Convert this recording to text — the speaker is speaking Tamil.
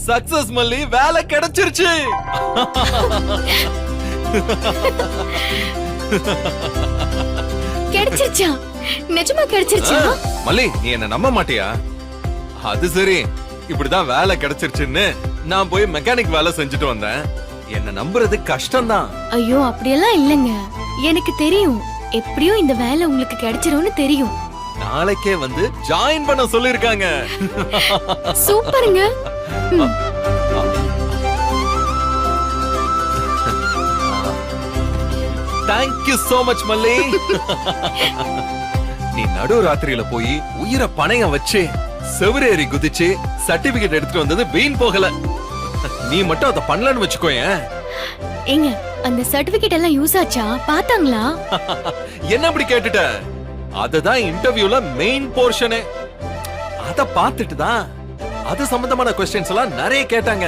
சக்சஸ் மல்லி, வேலை கிடைச்சிருச்சு. கிடைச்சிருச்சா? நிஜமா கிடைச்சிருச்சா? மல்லி, நீ என்ன நம்ப மாட்டியா? அது சரி, இப்படிதான் வேலை கிடைச்சிருச்சுன்னு நான் போய் மெக்கானிக் வேலை செஞ்சுட்டு வந்தேன். என்ன நம்புறது கஷ்டம்தான். ஐயோ அப்படியெல்லாம் இல்லங்க, எனக்கு தெரியும் எப்படியும் இந்த வேலை உங்களுக்கு கிடைச்சிரும்னு தெரியும். நாளைக்கே வந்து ஜாயின் பண்ண சொல்லிருக்காங்க. சூப்பருங்க. Thank you so much மல்லி. நீ நடு ராத்திரியில போய் உயிரை பணையம் வச்சு செவரேறி குதிச்சு சர்டிபிகேட் எடுத்துட்டு வந்தது வீண் போகல. நீ மட்டும் அதை பண்ணலன்னு வச்சுக்கோயேன். ஏங்க, அந்த சர்டிபிகேட் எல்லாம் யூஸ் ஆச்சா? பார்த்தாங்களா? என்ன அப்படி கேட்டுட்ட? அதுதான் இன்டர்வியூல மெயின் போர்ஷனே. அத பார்த்துட்டு தான் அது சம்பந்தமான क्वेश्चंस எல்லாம் நிறைய கேட்டாங்க.